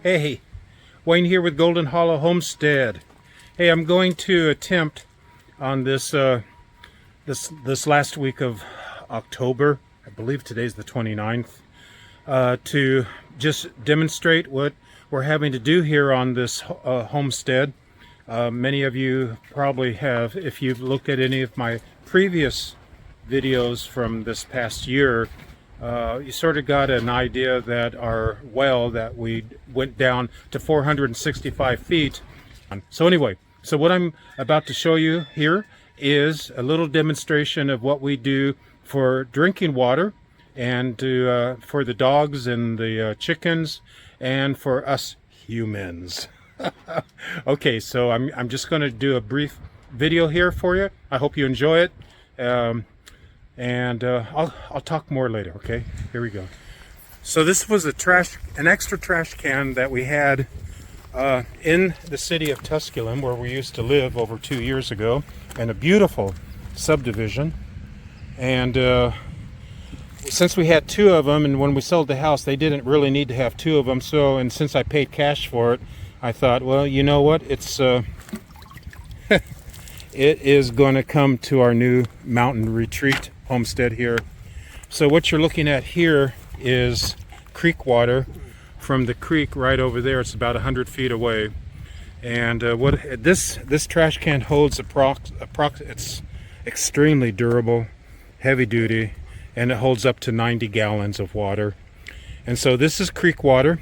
Hey, Wayne here with Golden Hollow Homestead. Hey, I'm going to attempt on this this last week of October, I believe today's the 29th, to just demonstrate what we're having to do here on this homestead. Many of you probably have, if you've looked at any of my previous videos from this past year, you sort of got an idea that our well that we went down to 465 feet. So anyway, so what I'm about to show you here is a little demonstration of what we do for drinking water and for the dogs and the chickens and for us humans. Okay, so I'm just going to do a brief video here for you. I hope you enjoy it. I'll talk more later. Okay, here we go. So this was an extra trash can that we had in the city of Tusculum, where we used to live over 2 years ago, in a beautiful subdivision. And since we had two of them, and when we sold the house, they didn't really need to have two of them. So, and since I paid cash for it, I thought, well, you know what? It's it is going to come to our new mountain retreat homestead here. So what you're looking at here is creek water from the creek right over there. It's about 100 feet away. And what this trash can holds it's extremely durable, heavy duty, and it holds up to 90 gallons of water. And so this is creek water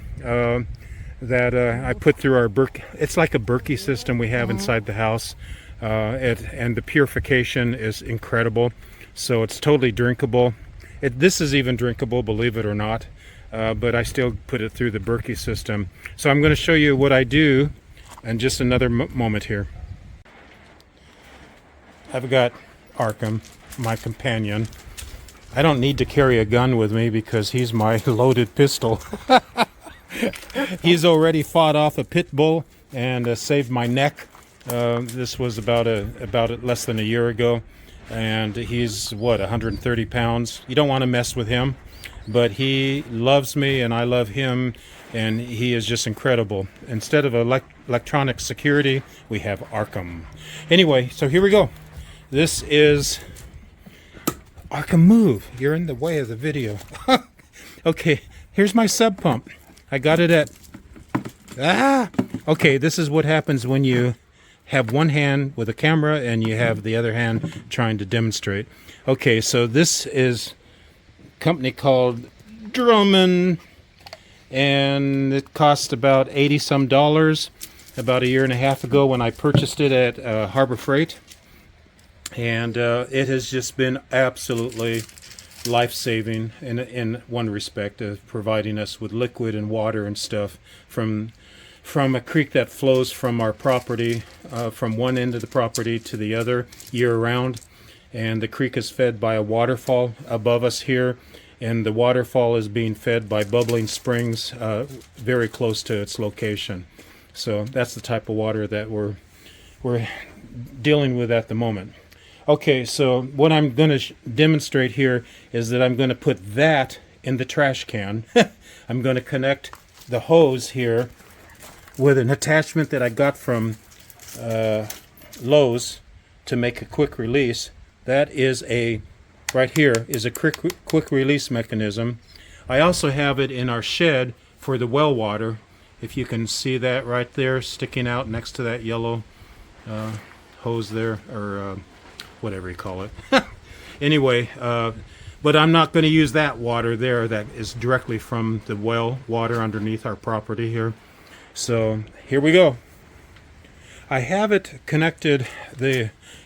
that I put through our it's like a Berkey system we have inside the house. And the purification is incredible, so it's totally drinkable. This is even drinkable, believe it or not, but I still put it through the Berkey system. So I'm going to show you what I do in just another moment here. I've got Arkham, my companion. I don't need to carry a gun with me because he's my loaded pistol. He's already fought off a pit bull and saved my neck. This was about less than a year ago, and he's 130 pounds. You don't want to mess with him, but he loves me and I love him, and he is just incredible. Instead of electronic security, we have Arkham. Anyway, so here we go. This is Arkham. Move, you're in the way of the video. Okay, here's my sub pump. I got it at okay, this is what happens when you have one hand with a camera and you have the other hand trying to demonstrate. Okay, so this is a company called Drummond, and it cost about $80 some about a year and a half ago when I purchased it at Harbor Freight. And it has just been absolutely life-saving in one respect, of providing us with liquid and water and stuff from a creek that flows from our property, from one end of the property to the other year-round. And the creek is fed by a waterfall above us here, and the waterfall is being fed by bubbling springs very close to its location. So that's the type of water that we're dealing with at the moment. Okay, so what I'm going to demonstrate here is that I'm going to put that in the trash can. I'm going to connect the hose here with an attachment that I got from Lowe's to make a quick release. That is right here is a quick release mechanism. I also have it in our shed for the well water. If you can see that right there sticking out next to that yellow hose there, or whatever you call it. Anyway, but I'm not going to use that water there. That is directly from the well water underneath our property here. So here we go. I have it connected,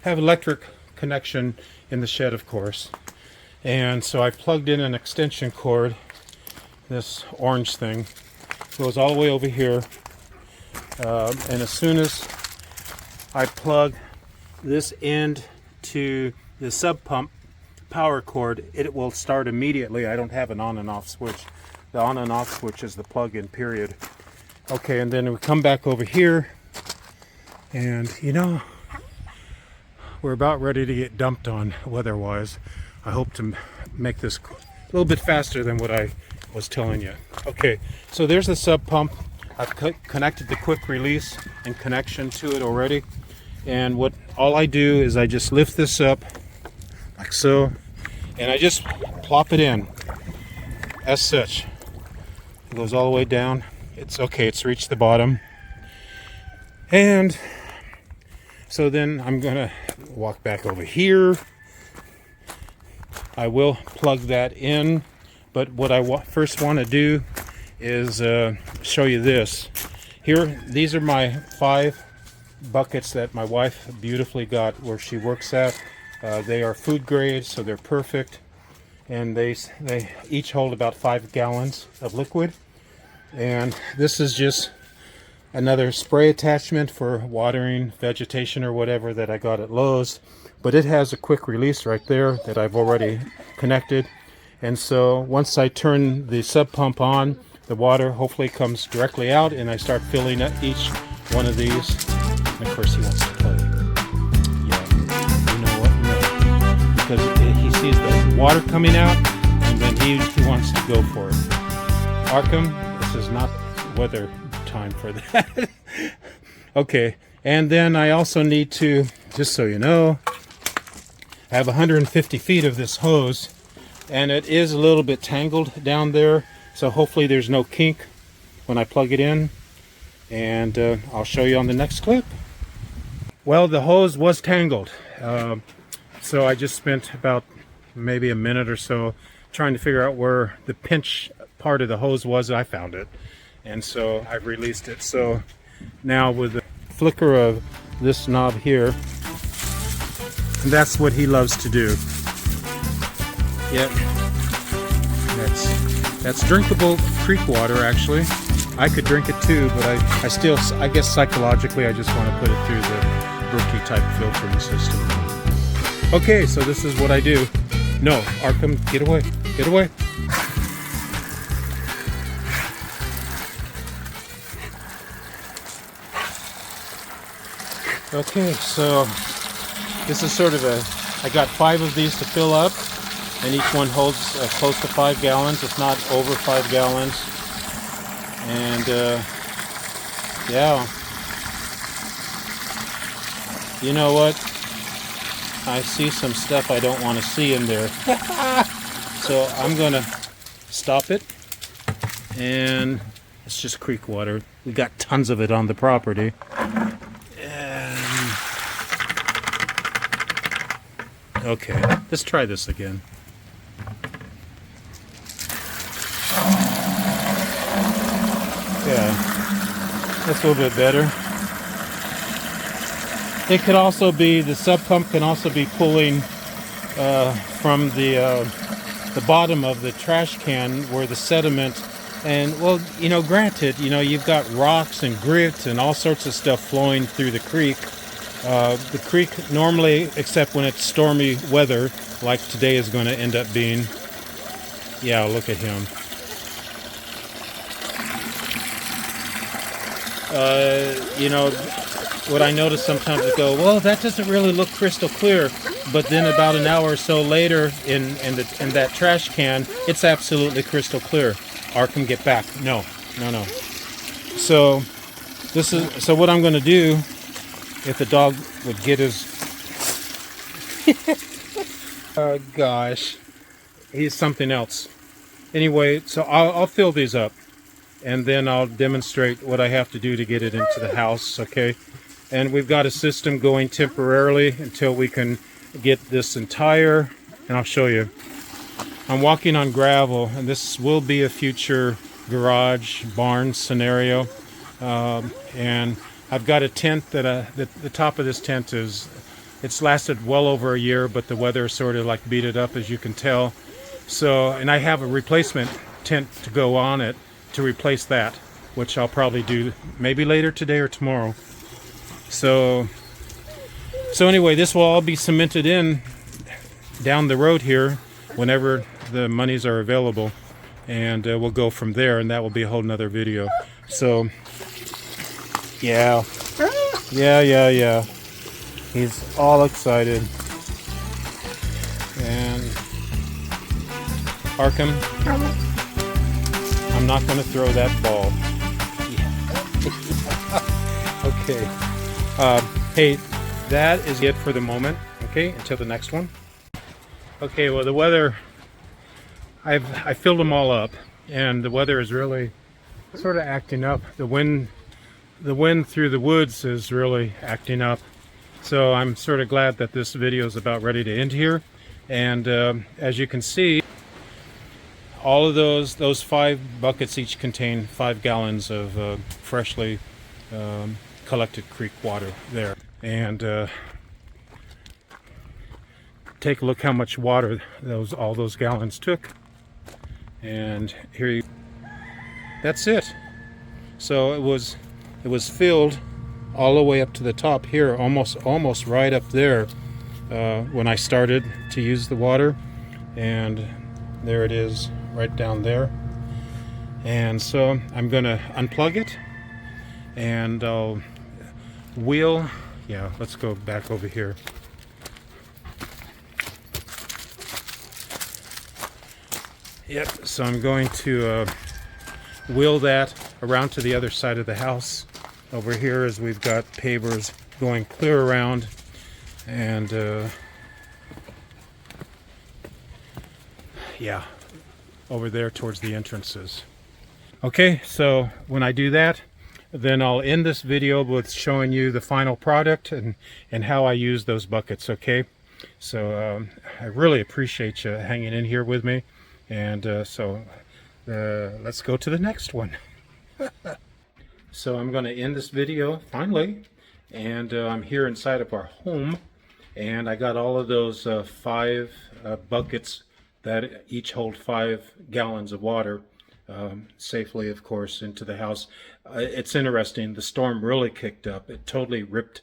have electric connection in the shed, of course. And so I plugged in an extension cord. This orange thing goes all the way over here. And as soon as I plug this end to the sub pump power cord, it will start immediately. I don't have an on and off switch. The on and off switch is the plug-in, period. Okay, and then we come back over here, and you know, we're about ready to get dumped on weather-wise. I hope to make this a little bit faster than what I was telling you. Okay, so there's the sub pump. I've connected the quick release and connection to it already. And all I do is I just lift this up like so, and I just plop it in as such. It goes all the way down. It's okay, it's reached the bottom. And so then I'm gonna walk back over here. I will plug that in, but what I first want to do is show you this. Here, these are my 5 buckets that my wife beautifully got where she works at. They are food grade, so they're perfect, and they each hold about 5 gallons of liquid. And this is just another spray attachment for watering vegetation or whatever that I got at Lowe's, but it has a quick release right there that I've already connected. And so once I turn the sub pump on, the water hopefully comes directly out, and I start filling up each one of these. And of course he wants to play. Yeah, you know what? No. Because he sees the water coming out, and then he wants to go for it. Arkham, this is not weather time for that. Okay, and then I also need to, just so you know, I have 150 feet of this hose, and it is a little bit tangled down there, so hopefully there's no kink when I plug it in, and I'll show you on the next clip. Well, the hose was tangled, so I just spent about maybe a minute or so trying to figure out where the pinch part of the hose was. I found it, and so I've released it. So now with the flicker of this knob here, that's what he loves to do. Yep, that's drinkable creek water. Actually, I could drink it too, but I guess psychologically I just want to put it through the Brookie type filtering system. Okay, so this is what I do. No, Arkham, get away, get away. Okay, so this is sort of I got 5 of these to fill up, and each one holds close to 5 gallons, if not over 5 gallons. And yeah, you know what? I see some stuff I don't want to see in there. So I'm gonna stop it, and it's just creek water. We got tons of it on the property. Okay, let's try this again. Yeah, that's a little bit better. It could also be, the sub pump can also be pulling from the bottom of the trash can where the sediment, and well, you know, granted, you know, you've got rocks and grit and all sorts of stuff flowing through the creek. The creek normally, except when it's stormy weather, like today is going to end up being. Yeah, look at him. You know, what I notice sometimes is go, well, that doesn't really look crystal clear, but then about an hour or so later in that trash can, it's absolutely crystal clear. Arkham, get back. No. So what I'm going to do, if the dog would get his oh gosh, he's something else. Anyway, so I'll fill these up, and then I'll demonstrate what I have to do to get it into the house. Okay, and we've got a system going temporarily until we can get this entire, and I'll show you. I'm walking on gravel, and this will be a future garage barn scenario, and I've got a tent that the top of this tent it's lasted well over a year, but the weather sort of like beat it up, as you can tell. So, and I have a replacement tent to go on it to replace that, which I'll probably do maybe later today or tomorrow. So anyway, this will all be cemented in down the road here whenever the monies are available, and we'll go from there, and that will be a whole nother video. So yeah. He's all excited. And Arkham, I'm not going to throw that ball. Okay. Hey, that is it for the moment. Okay, until the next one. Okay, well, the weather, I filled them all up, and the weather is really sort of acting up. The wind through the woods is really acting up. So I'm sort of glad that this video is about ready to end here. And as you can see, all of those 5 buckets each contain 5 gallons of freshly collected creek water there. And take a look how much water all those gallons took. And here that's it. So it was filled all the way up to the top here, almost right up there when I started to use the water. And there it is right down there. And so I'm gonna unplug it, and I'll wheel. Yeah, let's go back over here. Yep, so I'm going to wheel that around to the other side of the house. Over here, as we've got pavers going clear around, and yeah, over there towards the entrances. Okay, so when I do that, then I'll end this video with showing you the final product and how I use those buckets. Okay, so I really appreciate you hanging in here with me, and so let's go to the next one. So I'm going to end this video finally, and I'm here inside of our home, and I got all of those 5 buckets that each hold 5 gallons of water safely, of course, into the house. It's interesting, the storm really kicked up. It totally ripped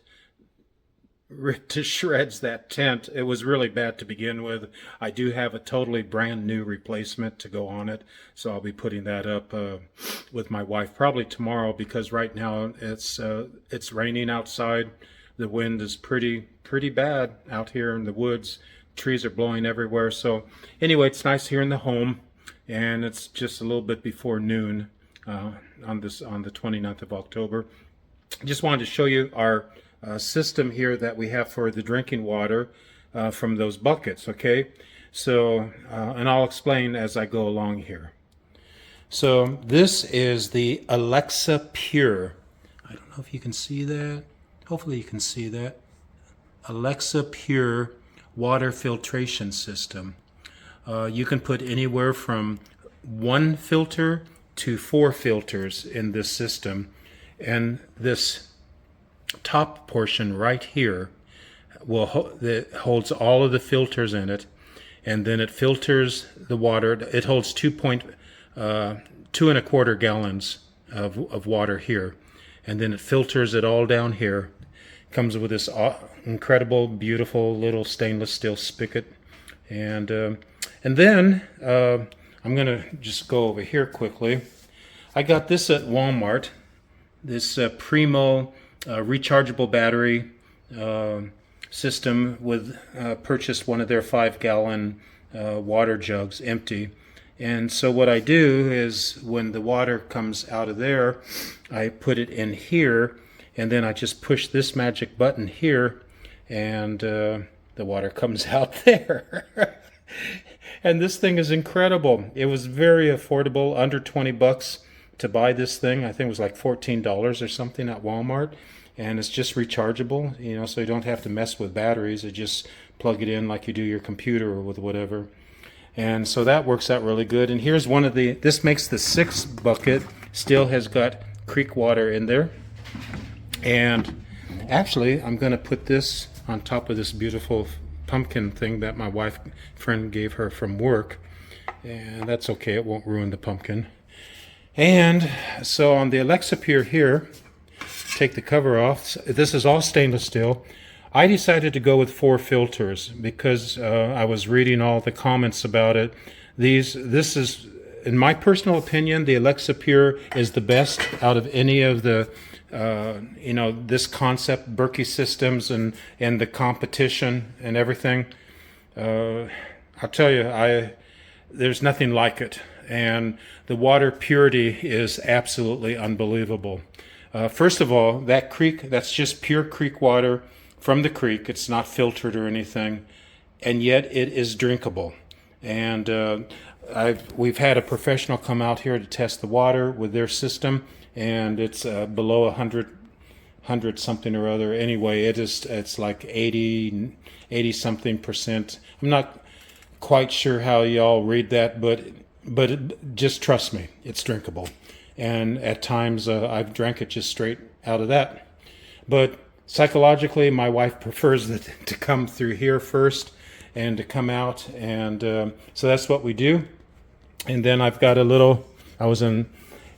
to shreds that tent. It was really bad to begin with. I do have a totally brand new replacement to go on it, so I'll be putting that up with my wife probably tomorrow, because right now it's raining outside. The wind is pretty bad out here in the woods. Trees are blowing everywhere. So anyway, it's nice here in the home, and it's just a little bit before noon on the 29th of October. Just wanted to show you our system here that we have for the drinking water from those buckets. Okay, so and I'll explain as I go along here. So this is the Alexa Pure. I don't know if you can see that. Hopefully you can see that. Alexa Pure water filtration system. You can put anywhere from 1 filter to 4 filters in this system, and this top portion right here that holds all of the filters in it, and then it filters the water. It holds 2.25 gallons of water here, and then it filters it all down here. Comes with this incredible, beautiful little stainless steel spigot, and then I'm gonna just go over here quickly. I got this at Walmart. This Primo rechargeable battery system with purchased one of their 5-gallon water jugs empty. And so what I do is when the water comes out of there, I put it in here, and then I just push this magic button here, and the water comes out there. And this thing is incredible. It was very affordable, under 20 bucks to buy this thing. I think it was like $14 or something at Walmart. And it's just rechargeable, you know, so you don't have to mess with batteries. You just plug it in like you do your computer or with whatever. And so that works out really good. And here's one of this makes the 6th bucket, still has got creek water in there. And actually, I'm going to put this on top of this beautiful pumpkin thing that my friend gave her from work. And that's okay, it won't ruin the pumpkin. And so on the Alexa Pure here, take the cover off. This is all stainless steel. I decided to go with 4 filters because I was reading all the comments about it. This is, in my personal opinion, the Alexa Pure is the best out of any of the this concept, Berkey systems and the competition and everything. I'll tell you, there's nothing like it. And the water purity is absolutely unbelievable. First of all, that creek, that's just pure creek water from the creek. It's not filtered or anything, and yet it is drinkable. And we've had a professional come out here to test the water with their system, and it's below 100 something or other. Anyway, it's like 80 something percent. I'm not quite sure how y'all read that, but just trust me, it's drinkable. And at times I've drank it just straight out of that. But psychologically, my wife prefers it to come through here first and to come out, and so that's what we do. And then I've got I was in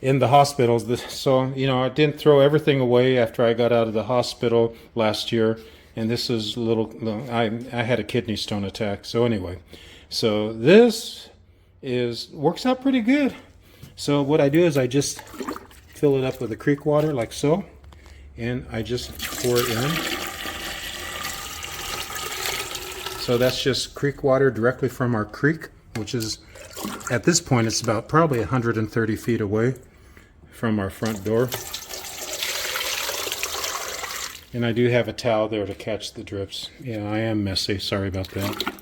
the hospital, so I didn't throw everything away after I got out of the hospital last year. And this is I had a kidney stone attack. So anyway, so this works out pretty good. So what I do is I just fill it up with the creek water like so, and I just pour it in. So that's just creek water directly from our creek, which is, at this point, it's about probably 130 feet away from our front door. And I do have a towel there to catch the drips. Yeah, I am messy. Sorry about that.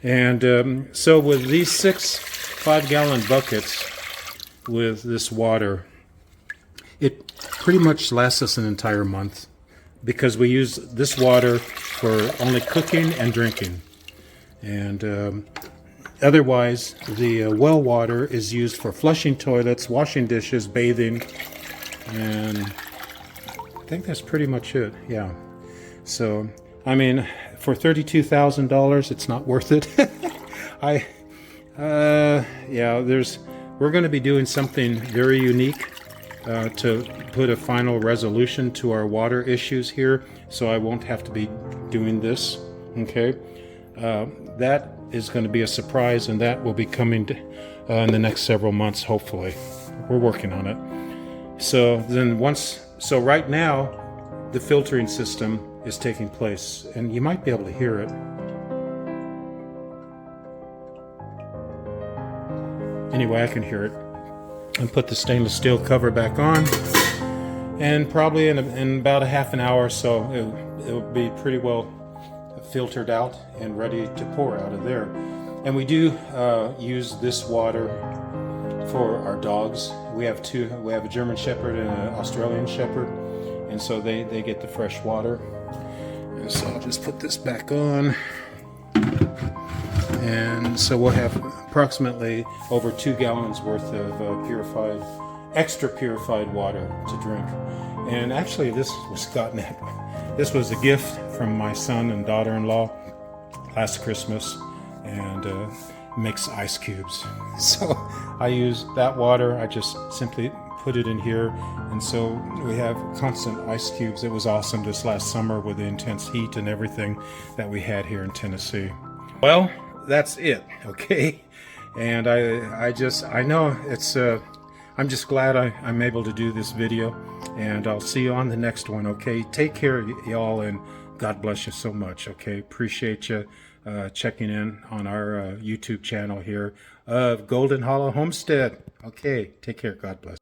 And so with these 5-gallon buckets with this water, it pretty much lasts us an entire month, because we use this water for only cooking and drinking. And otherwise, the well water is used for flushing toilets, washing dishes, bathing, and I think that's pretty much it. Yeah. So, I mean, for $32,000, it's not worth it. Yeah, we're going to be doing something very unique to put a final resolution to our water issues here, so I won't have to be doing this. Okay, that is going to be a surprise, and that will be coming in the next several months, hopefully. We're working on it. So right now, the filtering system is taking place, and you might be able to hear it. Anyway, I can hear it. And put the stainless steel cover back on, and probably in about a half an hour or so, it'll be pretty well filtered out and ready to pour out of there. And we do use this water for our dogs. We have a German Shepherd and an Australian Shepherd, and so they get the fresh water. And so I'll just put this back on. And so we'll have approximately over 2 gallons worth of extra purified water to drink. And actually, this was a gift from my son and daughter-in-law last Christmas, and makes ice cubes. So I use that water. I just simply put it in here, and so we have constant ice cubes. It was awesome this last summer with the intense heat and everything that we had here in Tennessee. Well, that's it, okay? And I know it's I'm just glad I'm able to do this video, and I'll see you on the next one, okay? Take care, y'all, and God bless you so much, okay? Appreciate you checking in on our YouTube channel here of Golden Hollow Homestead. Okay, take care. God bless.